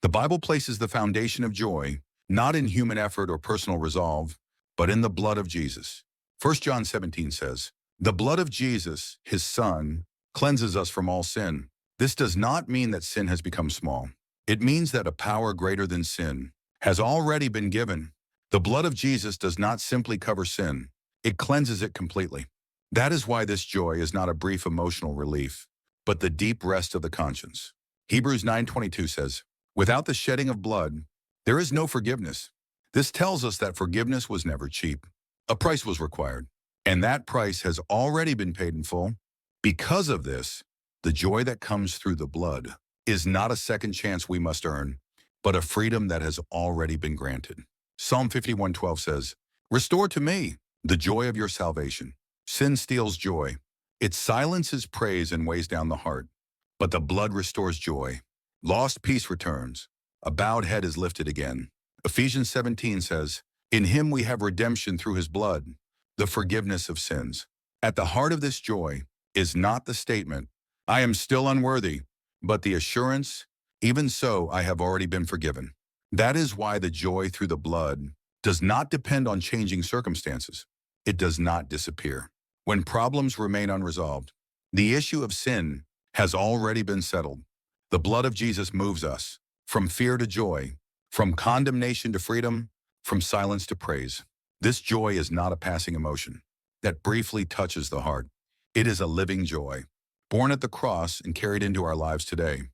The Bible places the foundation of joy, not in human effort or personal resolve, but in the blood of Jesus. 1 John 17 says, "The blood of Jesus, his Son, cleanses us from all sin." This does not mean that sin has become small. It means that a power greater than sin has already been given. The blood of Jesus does not simply cover sin, it cleanses it completely. That is why this joy is not a brief emotional relief, but the deep rest of the conscience. Hebrews 9:22 says, "Without the shedding of blood, there is no forgiveness." This tells us that forgiveness was never cheap. A price was required, and that price has already been paid in full. Because of this, the joy that comes through the blood is not a second chance we must earn, but a freedom that has already been granted. Psalm 51:12 says, "Restore to me the joy of your salvation." Sin steals joy. It silences praise and weighs down the heart. But the blood restores joy. Lost peace returns. A bowed head is lifted again. Ephesians 17 says, "In him we have redemption through his blood, the forgiveness of sins." At the heart of this joy is not the statement, "I am still unworthy," but the assurance, "Even so, I have already been forgiven." That is why the joy through the blood does not depend on changing circumstances. It does not disappear. When problems remain unresolved, the issue of sin has already been settled. The blood of Jesus moves us from fear to joy, from condemnation to freedom, from silence to praise. This joy is not a passing emotion that briefly touches the heart. It is a living joy, born at the cross and carried into our lives today.